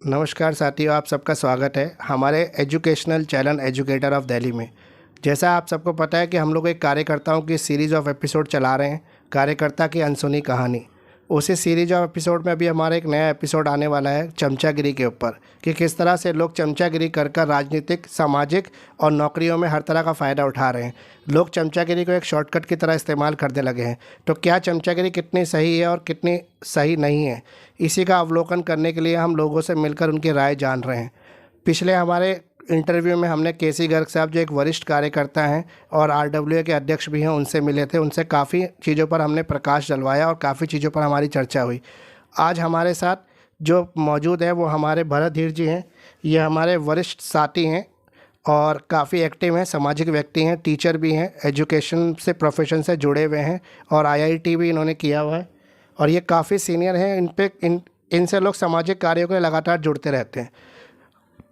नमस्कार साथियों, आप सबका स्वागत है हमारे educational channel educator of Delhi में। जैसा आप सबको पता है कि हम लोग एक कार्यकर्ताओं की सीरीज़ ऑफ एपिसोड चला रहे हैं, कार्यकर्ता की अनसुनी कहानी। उसी सीरीज ऑफ एपिसोड में अभी हमारा एक नया एपिसोड आने वाला है चमचागिरी के ऊपर, कि किस तरह से लोग चमचागिरी कर कर राजनीतिक, सामाजिक और नौकरियों में हर तरह का फ़ायदा उठा रहे हैं। लोग चमचागिरी को एक शॉर्टकट की तरह इस्तेमाल करने लगे हैं। तो क्या चमचागिरी कितनी सही है और कितनी सही नहीं है, इसी का अवलोकन करने के लिए हम लोगों से मिलकर उनकी राय जान रहे हैं। पिछले हमारे इंटरव्यू में हमने केसी गर्ग साहब, जो एक वरिष्ठ कार्यकर्ता हैं और आरडब्ल्यूए के अध्यक्ष भी हैं, उनसे मिले थे। उनसे काफ़ी चीज़ों पर हमने प्रकाश डलवाया और काफ़ी चीज़ों पर हमारी चर्चा हुई। आज हमारे साथ जो मौजूद है वो हमारे भरत धीर जी हैं। ये हमारे वरिष्ठ साथी हैं और काफ़ी एक्टिव हैं, सामाजिक व्यक्ति हैं, टीचर भी हैं, एजुकेशन से, प्रोफेशन से जुड़े हुए हैं और आईआईटी भी इन्होंने किया हुआ है और ये काफ़ी सीनियर हैं। इनसे लोग सामाजिक कार्यों के लगातार जुड़ते रहते हैं।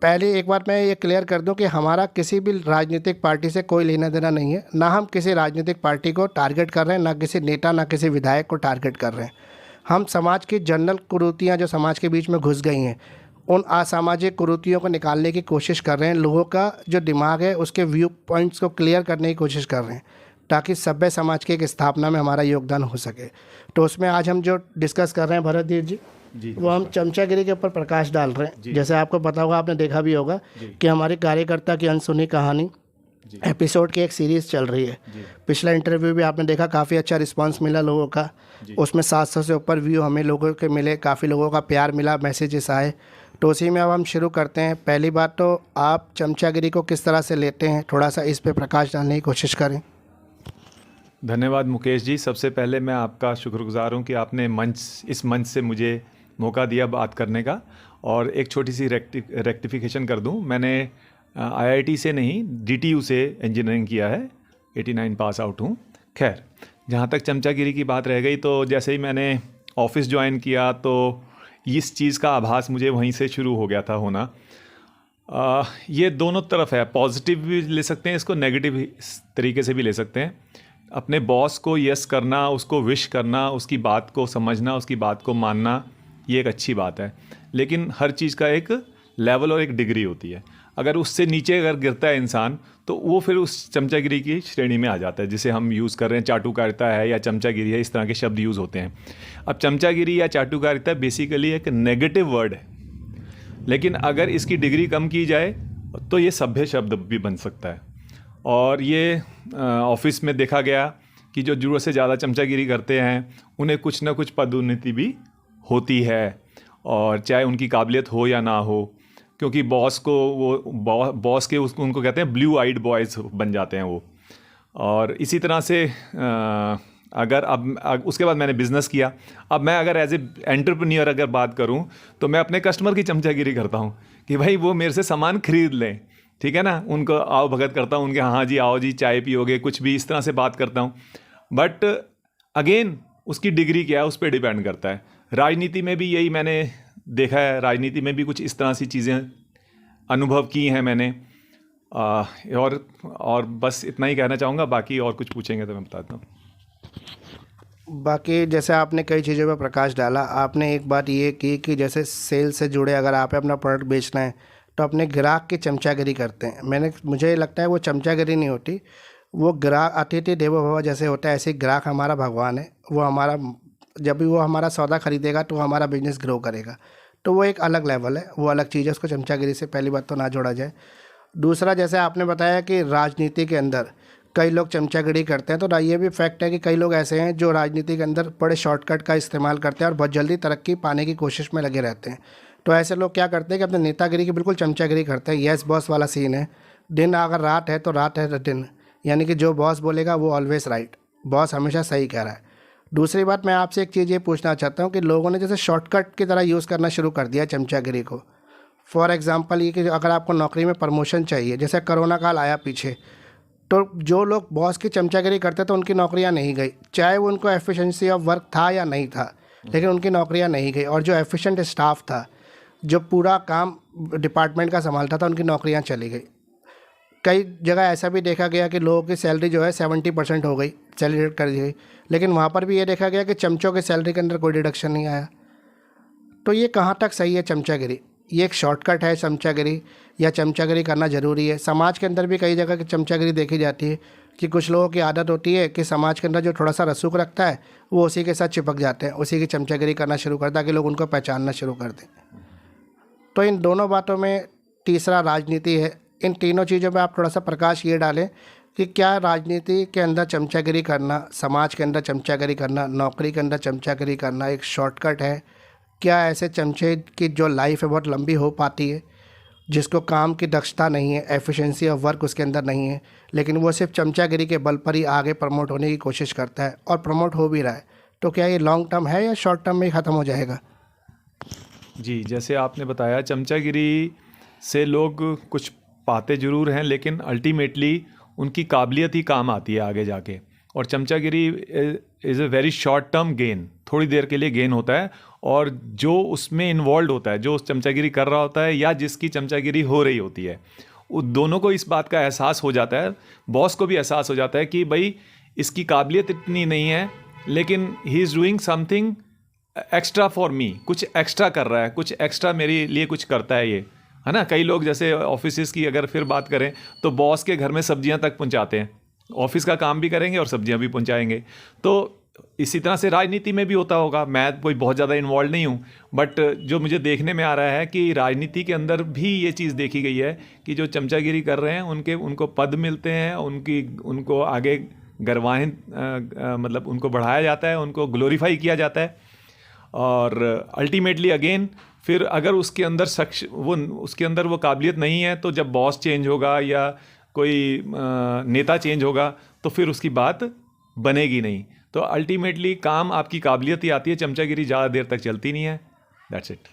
पहले एक बात मैं ये क्लियर कर दूं कि हमारा किसी भी राजनीतिक पार्टी से कोई लेना देना नहीं है। ना हम किसी राजनीतिक पार्टी को टारगेट कर रहे हैं, ना किसी नेता, ना किसी विधायक को टारगेट कर रहे हैं। हम समाज की जनरल कुरीतियाँ जो समाज के बीच में घुस गई हैं, उन असामाजिक कुरीतियों को निकालने की कोशिश कर रहे हैं। लोगों का जो दिमाग है उसके व्यू पॉइंट्स को क्लियर करने की कोशिश कर रहे हैं, ताकि सभ्य समाज की एक स्थापना में हमारा योगदान हो सके। तो उसमें आज हम जो डिस्कस कर रहे हैं भरत धीर जी, वो हम चमचागिरी के ऊपर प्रकाश डाल रहे हैं। जैसे आपको पता होगा, आपने देखा भी होगा कि हमारी कार्यकर्ता की अनसुनी कहानी एपिसोड की एक सीरीज़ चल रही है। पिछला इंटरव्यू भी आपने देखा, काफ़ी अच्छा रिस्पांस मिला लोगों का। उसमें 700 से ऊपर व्यू हमें लोगों के मिले, काफ़ी लोगों का प्यार मिला, मैसेजेस आए। तो उसी में अब हम शुरू करते हैं। पहली बात तो आप चमचागिरी को किस तरह से लेते हैं, थोड़ा सा इस पर प्रकाश डालने की कोशिश करें। धन्यवाद मुकेश जी। सबसे पहले मैं आपका शुक्रगुजार हूँ कि आपने इस मंच से मुझे मौका दिया बात करने का। और एक छोटी सी रेक्टिफिकेशन कर दूँ, मैंने आईआईटी से नहीं, डीटीयू से इंजीनियरिंग किया है। 89 पास आउट हूँ। खैर, जहाँ तक चमचागिरी की बात रह गई, तो जैसे ही मैंने ऑफिस ज्वाइन किया तो इस चीज़ का आभास मुझे वहीं से शुरू हो गया था होना। ये दोनों तरफ है, पॉजिटिव भी ले सकते हैं इसको, नेगेटिव तरीके से भी ले सकते हैं। अपने बॉस को यस करना, उसको विश करना, उसकी बात को समझना, उसकी बात को मानना, ये एक अच्छी बात है। लेकिन हर चीज़ का एक लेवल और एक डिग्री होती है। अगर उससे नीचे अगर गिरता है इंसान, तो वो फिर उस चमचागिरी की श्रेणी में आ जाता है, जिसे हम यूज़ कर रहे हैं। चाटुकारिता है या चमचागिरी है, इस तरह के शब्द यूज़ होते हैं। अब चमचागिरी या चाटुकारिता बेसिकली एक नेगेटिव वर्ड है, लेकिन अगर इसकी डिग्री कम की जाए तो ये सभ्य शब्द भी बन सकता है। और ये ऑफिस में देखा गया कि जो ज़रूरत से ज़्यादा चमचागिरी करते हैं उन्हें कुछ ना कुछ पदोन्नति भी होती है, और चाहे उनकी काबिलियत हो या ना हो, क्योंकि बॉस को वो बॉस के उसको उनको कहते हैं ब्लू आइड बॉयज़ बन जाते हैं वो। और इसी तरह से अगर अब उसके बाद मैंने बिज़नेस किया। अब मैं अगर एज ए एंटरप्रेन्योर अगर बात करूं, तो मैं अपने कस्टमर की चमचागिरी करता हूं कि भाई वो मेरे से सामान खरीद लें, ठीक है ना। उनको आओ भगत करता हूं, उनके हाँ जी आओ जी चाय पियोगे, कुछ भी इस तरह से बात करता हूं। बट अगेन उसकी डिग्री क्या है, उस पर डिपेंड करता है। राजनीति में भी यही मैंने देखा है, राजनीति में भी कुछ इस तरह सी चीज़ें अनुभव की हैं मैंने। और बस इतना ही कहना चाहूँगा, बाकी और कुछ पूछेंगे तो मैं बताता हूँ। बाकी जैसे आपने कई चीज़ों पर प्रकाश डाला, आपने एक बात ये की कि जैसे सेल से जुड़े अगर आप अपना प्रोडक्ट बेचना है तो अपने ग्राहक की चमचागिरी करते हैं। मुझे लगता है वो चमचागिरी नहीं होती, वो ग्राहक अतिथि देवो भव जैसे होता है, ऐसे ग्राहक हमारा भगवान है। वो हमारा, जब भी वो हमारा सौदा खरीदेगा तो हमारा बिजनेस ग्रो करेगा। तो वो एक अलग लेवल है, वो अलग चीज़ है, उसको चमचागिरी से पहली बात तो ना जोड़ा जाए। दूसरा, जैसे आपने बताया कि राजनीति के अंदर कई लोग चमचागिरी करते हैं, तो ये भी फैक्ट है कि कई लोग ऐसे हैं जो राजनीति के अंदर बड़े शॉर्टकट का इस्तेमाल करते हैं और बहुत जल्दी तरक्की पाने की कोशिश में लगे रहते हैं। तो ऐसे लोग क्या करते हैं कि अपने नेतागिरी की बिल्कुल चमचागिरी करते हैं। यस बॉस वाला सीन है, दिन अगर रात है तो रात है दिन, यानी कि जो बॉस बोलेगा वो ऑलवेज राइट, बॉस हमेशा सही कह रहा है। दूसरी बात, मैं आपसे एक चीज़ ये पूछना चाहता हूँ कि लोगों ने जैसे शॉर्टकट की तरह यूज़ करना शुरू कर दिया चमचागिरी को। फॉर एग्जांपल ये कि अगर आपको नौकरी में प्रमोशन चाहिए, जैसे कोरोना काल आया पीछे, तो जो लोग बॉस की चमचागिरी करते तो उनकी नौकरियां नहीं गई, चाहे वो उनको एफिशिएंसी ऑफ वर्क था या नहीं था, लेकिन उनकी नौकरियां नहीं गई। और जो एफिशिएंट स्टाफ था, जो पूरा काम डिपार्टमेंट का संभालता था, उनकी नौकरियां चली गई। कई जगह ऐसा भी देखा गया कि लोगों की सैलरी जो है 70% हो गई, सैलरी कर दी गई, लेकिन वहाँ पर भी ये देखा गया कि चमचों की सैलरी के अंदर कोई डिडक्शन नहीं आया। तो ये कहाँ तक सही है चमचागिरी? ये एक शॉर्टकट है चमचागिरी, या चमचागिरी करना ज़रूरी है? समाज के अंदर भी कई जगह की चमचागिरी देखी जाती है कि कुछ लोगों की आदत होती है कि समाज के अंदर जो थोड़ा सा रसूख रखता है वो उसी के साथ चिपक जाते हैं, उसी की चमचागिरी करना शुरू करता है कि लोग उनको पहचानना शुरू कर दें। तो इन दोनों बातों में तीसरा राजनीति है। इन तीनों चीज़ों पे आप थोड़ा सा प्रकाश ये डालें कि क्या राजनीति के अंदर चमचागिरी करना, समाज के अंदर चमचागिरी करना, नौकरी के अंदर चमचागिरी करना एक शॉर्टकट है? क्या ऐसे चमचे की जो लाइफ है बहुत लंबी हो पाती है, जिसको काम की दक्षता नहीं है, एफिशिएंसी ऑफ वर्क उसके अंदर नहीं है, लेकिन वो सिर्फ चमचागिरी के बल पर ही आगे प्रमोट होने की कोशिश करता है और प्रमोट हो भी रहा है, तो क्या ये लॉन्ग टर्म है या शॉर्ट टर्म में ही ख़त्म हो जाएगा? जी, जैसे आपने बताया चमचागिरी से लोग कुछ पाते ज़रूर हैं, लेकिन अल्टीमेटली उनकी काबिलियत ही काम आती है आगे जाके। और चमचागिरी is a very short term gain, थोड़ी देर के लिए गेन होता है, और जो उसमें इन्वॉल्व होता है, जो उस चमचागिरी कर रहा होता है या जिसकी चमचागिरी हो रही होती है, वो दोनों को इस बात का एहसास हो जाता है, बॉस को भी एहसास हो जाता है कि भाई इसकी काबिलियत इतनी नहीं है, लेकिन he is doing something extra for me, कुछ एक्स्ट्रा कर रहा है, कुछ एक्स्ट्रा मेरे लिए कुछ करता है ये, है ना। कई लोग जैसे ऑफिस की अगर फिर बात करें तो बॉस के घर में सब्जियां तक पहुंचाते हैं, ऑफिस का काम भी करेंगे और सब्जियां भी पहुंचाएंगे। तो इसी तरह से राजनीति में भी होता होगा। मैं कोई बहुत ज़्यादा इन्वॉल्व नहीं हूँ, बट जो मुझे देखने में आ रहा है कि राजनीति के अंदर भी ये चीज़ देखी गई है कि जो चमचागिरी कर रहे हैं उनको पद मिलते हैं, उनको आगे गरवाएं, मतलब उनको बढ़ाया जाता है, उनको ग्लोरीफाई किया जाता है, और अल्टीमेटली अगेन फिर अगर उसके अंदर वो काबिलियत नहीं है, तो जब बॉस चेंज होगा या कोई नेता चेंज होगा तो फिर उसकी बात बनेगी नहीं। तो अल्टीमेटली काम आपकी काबिलियत ही आती है, चमचागिरी ज़्यादा देर तक चलती नहीं है। That's it.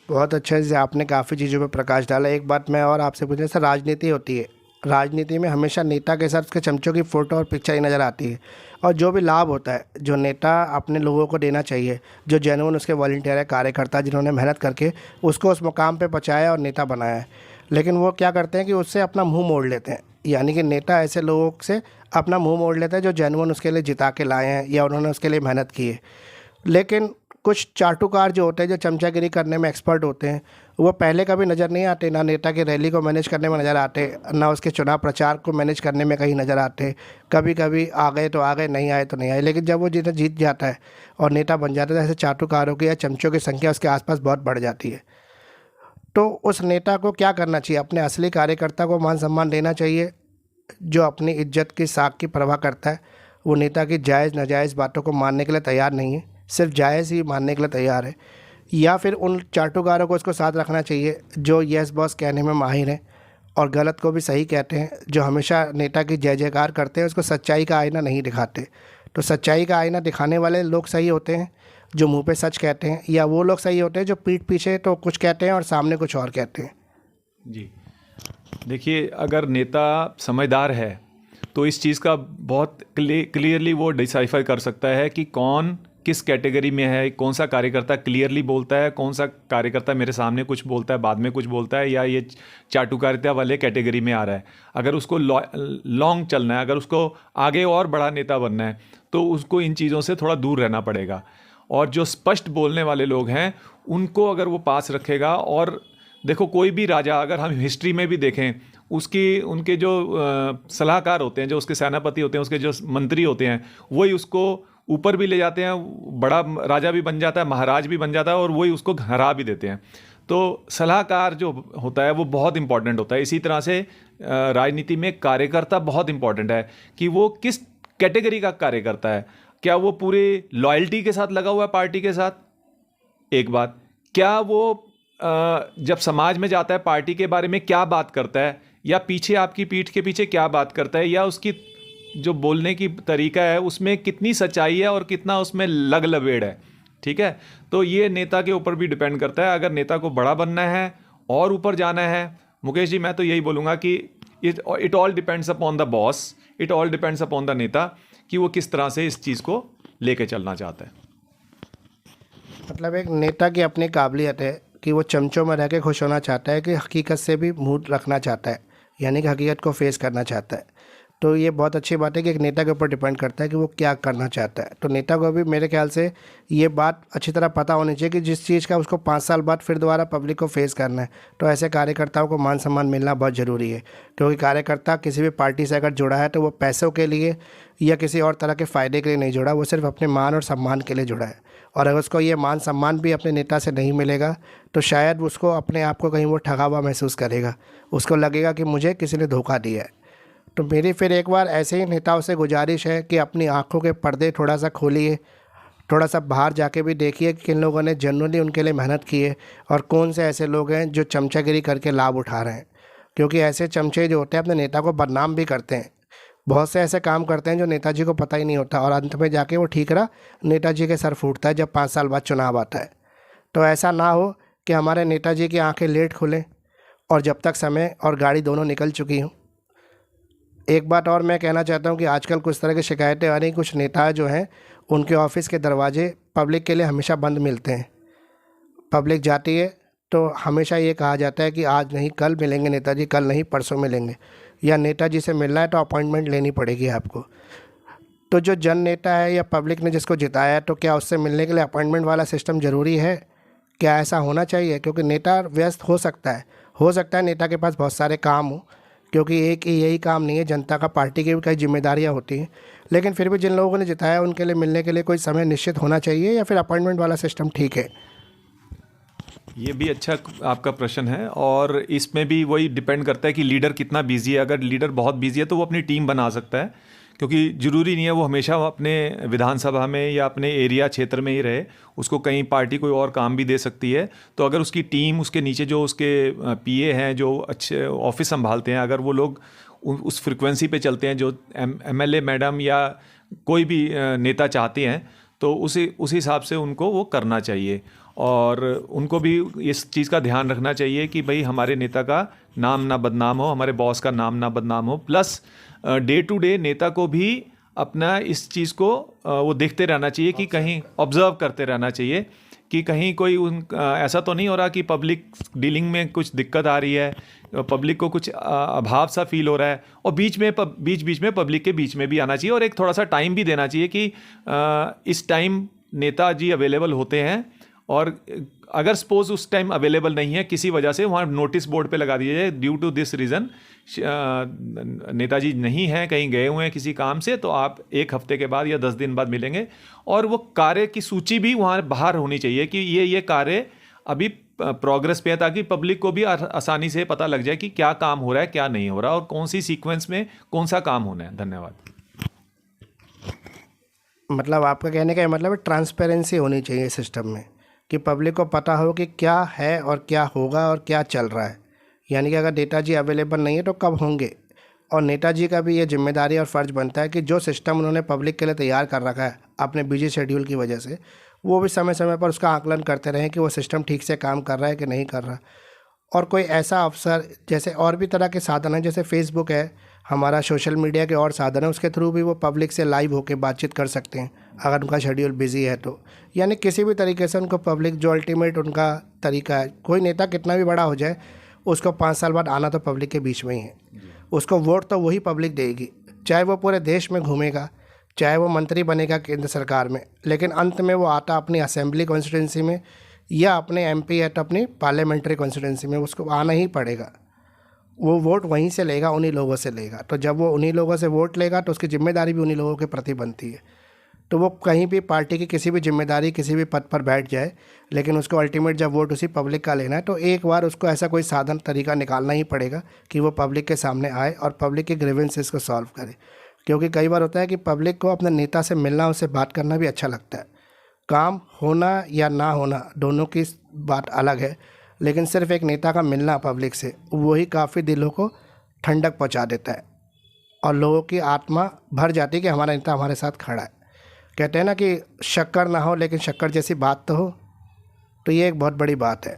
बहुत अच्छा है, आपने काफ़ी चीज़ों पर प्रकाश डाला। एक बात मैं और आपसे पूछना, सर राजनीति होती है, राजनीति में हमेशा नेता के साथ उसके चमचों की फ़ोटो और पिक्चर ही नज़र आती है, और जो भी लाभ होता है जो नेता अपने लोगों को देना चाहिए, जो जेन्युइन उसके वॉलंटियर है, कार्यकर्ता जिन्होंने मेहनत करके उसको उस मुकाम पे पहुंचाया और नेता बनाया है, लेकिन वो क्या करते हैं कि उससे अपना मुंह मोड़ लेते हैं। यानी कि नेता ऐसे लोगों से अपना मुंह मोड़ लेता है जो जेन्युइन उसके लिए जिता के लाए हैं या उन्होंने उसके लिए मेहनत की है। लेकिन कुछ चाटुकार जो होते हैं, जो चमचागिरी करने में एक्सपर्ट होते हैं, वो पहले कभी नज़र नहीं आते, ना नेता की रैली को मैनेज करने में नज़र आते, ना उसके चुनाव प्रचार को मैनेज करने में कहीं नज़र आते। कभी कभी आ गए तो आ गए, नहीं आए तो नहीं आए, लेकिन जब वो जीत जाता है और नेता बन जाता है, तो ऐसे चाटुकारों की या चमचों की संख्या उसके आसपास बहुत बढ़ जाती है। तो उस नेता को क्या करना चाहिए? अपने असली कार्यकर्ता को मान सम्मान देना चाहिए, जो अपनी इज्जत की साख की परवाह करता है, वो नेता की जायज़ नाजायज़ बातों को मानने के लिए तैयार नहीं है, सिर्फ जायज़ ही मानने के लिए तैयार है, या फिर उन चाटुकारों को उसको साथ रखना चाहिए जो यस बॉस कहने में माहिर हैं और गलत को भी सही कहते हैं, जो हमेशा नेता की जय जयकार करते हैं, उसको सच्चाई का आईना नहीं दिखाते। तो सच्चाई का आईना दिखाने वाले लोग सही होते हैं जो मुंह पे सच कहते हैं, या वो लोग सही होते हैं जो पीठ पीछे तो कुछ कहते हैं और सामने कुछ और कहते हैं? जी, देखिए, अगर नेता समझदार है तो इस चीज़ का बहुत क्लियरली वो डिसाइफर कर सकता है कि कौन किस कैटेगरी में है, कौन सा कार्यकर्ता क्लियरली बोलता है, कौन सा कार्यकर्ता मेरे सामने कुछ बोलता है बाद में कुछ बोलता है, या ये चाटुकारिता वाले कैटेगरी में आ रहा है। अगर उसको लॉन्ग चलना है, अगर उसको आगे और बड़ा नेता बनना है, तो उसको इन चीज़ों से थोड़ा दूर रहना पड़ेगा। और जो स्पष्ट बोलने वाले लोग हैं उनको अगर वो पास रखेगा, और देखो कोई भी राजा अगर हम हिस्ट्री में भी देखें, उनके जो सलाहकार होते हैं, जो उसके सेनापति होते हैं, उसके जो मंत्री होते हैं, वही उसको ऊपर भी ले जाते हैं, बड़ा राजा भी बन जाता है, महाराज भी बन जाता है, और वही उसको हरा भी देते हैं। तो सलाहकार जो होता है वो बहुत इंपॉर्टेंट होता है। इसी तरह से राजनीति में कार्यकर्ता बहुत इंपॉर्टेंट है कि वो किस कैटेगरी का कार्यकर्ता है। क्या वो पूरे लॉयल्टी के साथ लगा हुआ है पार्टी के साथ? एक बात, क्या वो जब समाज में जाता है पार्टी के बारे में क्या बात करता है, या पीछे आपकी पीठ के पीछे क्या बात करता है, या उसकी जो बोलने की तरीका है उसमें कितनी सच्चाई है और कितना उसमें लग लवेड़ है। ठीक है, तो ये नेता के ऊपर भी डिपेंड करता है। अगर नेता को बड़ा बनना है और ऊपर जाना है, मुकेश जी, मैं तो यही बोलूँगा कि it all depends upon the boss, it all depends upon the नेता कि वो किस तरह से इस चीज़ को लेके चलना चाहता है। मतलब एक नेता की अपनी काबिलियत है कि वो चमचों में रह के खुश होना चाहता है, कि हकीकत से भी मुंह रखना चाहता है, यानी कि हकीकत को फेस करना चाहता है। तो ये बहुत अच्छी बात है कि एक नेता के ऊपर डिपेंड करता है कि वो क्या करना चाहता है। तो नेता को भी मेरे ख्याल से ये बात अच्छी तरह पता होनी चाहिए कि जिस चीज़ का उसको 5 साल बाद फिर दोबारा पब्लिक को फेस करना है, तो ऐसे कार्यकर्ताओं को मान सम्मान मिलना बहुत ज़रूरी है। क्योंकि कार्यकर्ता किसी भी पार्टी से अगर जुड़ा है तो वो पैसों के लिए या किसी और तरह के फ़ायदे के लिए नहीं जुड़ा, वो सिर्फ अपने मान और सम्मान के लिए जुड़ा है। और अगर उसको ये मान सम्मान भी अपने नेता से नहीं मिलेगा तो शायद उसको अपने आप को कहीं वो ठगा हुआ महसूस करेगा, उसको लगेगा कि मुझे किसी ने धोखा दिया है। तो मेरी फिर एक बार ऐसे ही नेताओं से गुजारिश है कि अपनी आंखों के पर्दे थोड़ा सा खोलिए, थोड़ा सा बाहर जाके भी देखिए कि किन लोगों ने जनरली उनके लिए मेहनत की है और कौन से ऐसे लोग हैं जो चमचागिरी करके लाभ उठा रहे हैं। क्योंकि ऐसे चमचे जो होते हैं अपने नेता को बदनाम भी करते हैं। बहुत से ऐसे काम करते हैं जो नेताजी को पता ही नहीं होता और अंत में जाके वो ठीक रहा नेताजी के सर फूटता है जब 5 साल बाद चुनाव आता है। तो ऐसा ना हो कि हमारे नेताजी की आंखें लेट खुलें और जब तक समय और गाड़ी दोनों निकल चुकी हों। एक बात और मैं कहना चाहता हूँ कि आजकल कुछ तरह की शिकायतें आ रही, कुछ नेता जो हैं उनके ऑफिस के दरवाजे पब्लिक के लिए हमेशा बंद मिलते हैं। पब्लिक जाती है तो हमेशा ये कहा जाता है कि आज नहीं कल मिलेंगे नेताजी, कल नहीं परसों मिलेंगे, या नेताजी से मिलना है तो अपॉइंटमेंट लेनी पड़ेगी आपको। तो जो जन नेता है या पब्लिक ने जिसको जिताया है तो क्या उससे मिलने के लिए अपॉइंटमेंट वाला सिस्टम ज़रूरी है? क्या ऐसा होना चाहिए? क्योंकि नेता व्यस्त हो सकता है नेता के पास बहुत सारे काम हो, क्योंकि एक ही यही काम नहीं है, जनता का पार्टी की भी कई जिम्मेदारियां होती हैं। लेकिन फिर भी जिन लोगों ने जिताया उनके लिए मिलने के लिए कोई समय निश्चित होना चाहिए या फिर अपॉइंटमेंट वाला सिस्टम ठीक है? ये भी अच्छा आपका प्रश्न है, और इसमें भी वही डिपेंड करता है कि लीडर कितना बिजी है। अगर लीडर बहुत बिजी है तो वो अपनी टीम बना सकता है, क्योंकि ज़रूरी नहीं है वो हमेशा अपने विधानसभा में या अपने एरिया क्षेत्र में ही रहे। उसको कहीं पार्टी कोई और काम भी दे सकती है। तो अगर उसकी टीम, उसके नीचे जो उसके पीए हैं जो अच्छे ऑफिस संभालते हैं, अगर वो लोग उस फ्रिक्वेंसी पे चलते हैं जो एमएलए मैडम या कोई भी नेता चाहते हैं, तो उस हिसाब से उनको वो करना चाहिए। और उनको भी इस चीज़ का ध्यान रखना चाहिए कि भाई हमारे नेता का नाम ना बदनाम हो, हमारे बॉस का नाम ना बदनाम हो। प्लस डे टू डे नेता को भी अपना इस चीज़ को वो देखते रहना चाहिए कि कहीं ऑब्जर्व करते रहना चाहिए कि कहीं कोई ऐसा तो नहीं हो रहा कि पब्लिक डीलिंग में कुछ दिक्कत आ रही है, पब्लिक को कुछ अभाव सा फील हो रहा है। और बीच में पब्लिक के बीच में भी आना चाहिए और एक थोड़ा सा टाइम भी देना चाहिए कि इस टाइम नेताजी अवेलेबल होते हैं, और अगर सपोज उस टाइम अवेलेबल नहीं है किसी वजह से, वहाँ नोटिस बोर्ड पे लगा दिया जाए ड्यू टू दिस रीज़न नेताजी नहीं हैं, कहीं गए हुए हैं किसी काम से, तो आप 1 हफ्ते के बाद या 10 दिन बाद मिलेंगे। और वो कार्य की सूची भी वहाँ बाहर होनी चाहिए कि ये कार्य अभी प्रोग्रेस पे है, ताकि पब्लिक को भी आसानी से पता लग जाए कि क्या काम हो रहा है, क्या नहीं हो रहा, और कौन सी सीक्वेंस में कौन सा काम होना है। धन्यवाद। मतलब आपका कहने का मतलब ट्रांसपेरेंसी होनी चाहिए सिस्टम में, कि पब्लिक को पता हो कि क्या है और क्या होगा और क्या चल रहा है। यानी कि अगर नेताजी अवेलेबल नहीं है तो कब होंगे। और नेताजी का भी ये जिम्मेदारी और फ़र्ज़ बनता है कि जो सिस्टम उन्होंने पब्लिक के लिए तैयार कर रखा है अपने बिजी शेड्यूल की वजह से, वो भी समय समय पर उसका आकलन करते रहें कि वो सिस्टम ठीक से काम कर रहा है कि नहीं कर रहा। और कोई ऐसा अवसर, जैसे और भी तरह के साधन हैं, जैसे फेसबुक है, हमारा सोशल मीडिया के और साधन है, उसके थ्रू भी वो पब्लिक से लाइव होकर बातचीत कर सकते हैं अगर उनका शेड्यूल बिजी है तो। यानी किसी भी तरीके से उनको पब्लिक, जो अल्टीमेट उनका तरीका है, कोई नेता कितना भी बड़ा हो जाए उसको 5 साल बाद आना तो पब्लिक के बीच में ही है। उसको वोट तो वही पब्लिक देगी, चाहे वो पूरे देश में घूमेगा, चाहे वो मंत्री बनेगा केंद्र सरकार में, लेकिन अंत में वो आता अपनी असेंबली कॉन्स्टिट्यूंसी में या अपने एमपी है तो अपनी पार्लियामेंट्री कॉन्स्टिट्यूंसी में उसको आना ही पड़ेगा। वो वोट वहीं से लेगा, उन्हीं लोगों से लेगा। तो जब वो उन्हीं लोगों से वोट लेगा तो उसकी जिम्मेदारी भी उन्हीं लोगों के प्रति बनती है। तो वो कहीं भी पार्टी की किसी भी जिम्मेदारी, किसी भी पद पर बैठ जाए, लेकिन उसको अल्टीमेट जब वोट उसी पब्लिक का लेना है तो एक बार उसको ऐसा कोई साधन तरीका निकालना ही पड़ेगा कि वो पब्लिक के सामने आए और पब्लिक के ग्रीवेंसेस को सॉल्व करे। क्योंकि कई बार होता है कि पब्लिक को अपने नेता से मिलना, उससे बात करना भी अच्छा लगता है। काम होना या ना होना दोनों की बात अलग है, लेकिन सिर्फ एक नेता का मिलना पब्लिक से, वही काफ़ी दिलों को ठंडक पहुंचा देता है और लोगों की आत्मा भर जाती है कि हमारा नेता हमारे साथ खड़ा है। कहते हैं ना कि शक्कर ना हो लेकिन शक्कर जैसी बात तो हो, तो ये एक बहुत बड़ी बात है।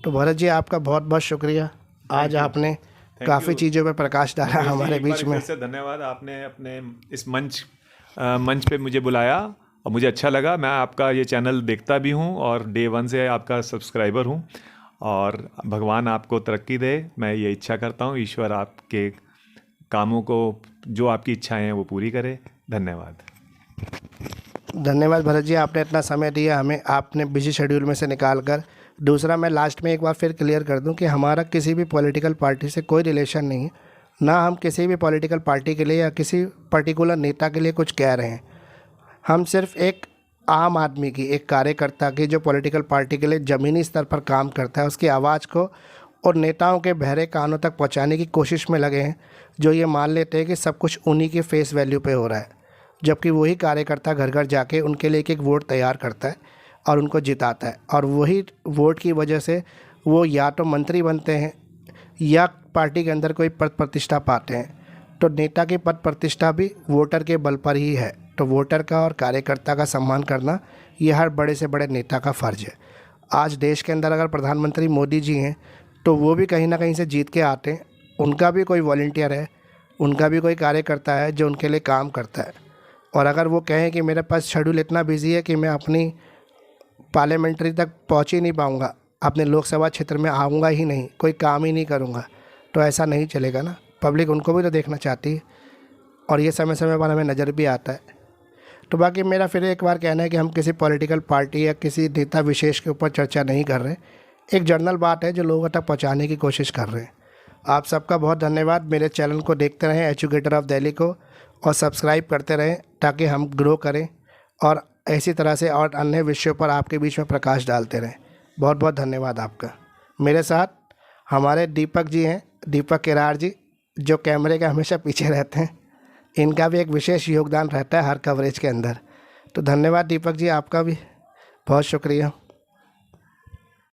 तो भरत जी, आपका बहुत बहुत शुक्रिया, आज आपने काफ़ी चीज़ों पर प्रकाश डाला हमारे बीच में। से धन्यवाद, आपने अपने इस मंच पे मुझे बुलाया और मुझे अच्छा लगा। मैं आपका ये चैनल देखता भी हूँ और डे 1 से आपका सब्सक्राइबर हूँ, और भगवान आपको तरक्की दे, मैं ये इच्छा करता हूँ। ईश्वर आपके कामों को, जो आपकी इच्छाएं हैं वो पूरी करे। धन्यवाद। धन्यवाद भरत जी, आपने इतना समय दिया हमें, आपने बिजी शेड्यूल में से निकाल कर। दूसरा, मैं लास्ट में एक बार फिर क्लियर कर दूं कि हमारा किसी भी पॉलिटिकल पार्टी से कोई रिलेशन नहीं है, ना हम किसी भी पॉलिटिकल पार्टी के लिए या किसी पर्टिकुलर नेता के लिए कुछ कह रहे हैं। हम सिर्फ एक आम आदमी की, एक कार्यकर्ता की, जो पॉलिटिकल पार्टी के लिए ज़मीनी स्तर पर काम करता है, उसकी आवाज़ को और नेताओं के बहरे कानों तक पहुंचाने की कोशिश में लगे हैं, जो ये मान लेते हैं कि सब कुछ उन्हीं के फेस वैल्यू पे हो रहा है, जबकि वही कार्यकर्ता घर घर जाके उनके लिए एक वोट तैयार करता है और उनको जिताता है, और वही वोट की वजह से वो या तो मंत्री बनते हैं या पार्टी के अंदर कोई पद प्रतिष्ठा पाते हैं। तो नेता की पद प्रतिष्ठा भी वोटर के बल पर ही है। तो वोटर का और कार्यकर्ता का सम्मान करना ये हर बड़े से बड़े नेता का फ़र्ज़ है। आज देश के अंदर अगर प्रधानमंत्री मोदी जी हैं तो वो भी कहीं ना कहीं से जीत के आते हैं, उनका भी कोई वॉलंटियर है, उनका भी कोई कार्यकर्ता है जो उनके लिए काम करता है। और अगर वो कहें कि मेरे पास शेड्यूल इतना बिजी है कि मैं अपनी पार्लियामेंट्री तक पहुंच ही नहीं पाऊंगा, अपने लोकसभा क्षेत्र में आऊंगा ही नहीं, कोई काम ही नहीं करूंगा, तो ऐसा नहीं चलेगा ना। पब्लिक उनको भी तो देखना चाहती है, और ये समय समय पर हमें नज़र भी आता है। तो बाकी मेरा फिर एक बार कहना है कि हम किसी पॉलिटिकल पार्टी या किसी नेता विशेष के ऊपर चर्चा नहीं कर रहे, एक जनरल बात है जो लोगों तक पहुंचाने की कोशिश कर रहे हैं। आप सबका बहुत धन्यवाद। मेरे चैनल को देखते रहें, एजुकेटर ऑफ दिल्ली को, और सब्सक्राइब करते रहें ताकि हम ग्रो करें और ऐसी तरह से और अन्य विषयों पर आपके बीच में प्रकाश डालते रहें। बहुत बहुत धन्यवाद आपका। मेरे साथ हमारे दीपक जी हैं, दीपक किरार जी, जो कैमरे के हमेशा पीछे रहते हैं। इनका भी एक विशेष योगदान रहता है हर कवरेज के अंदर। तो धन्यवाद दीपक जी, आपका भी बहुत शुक्रिया।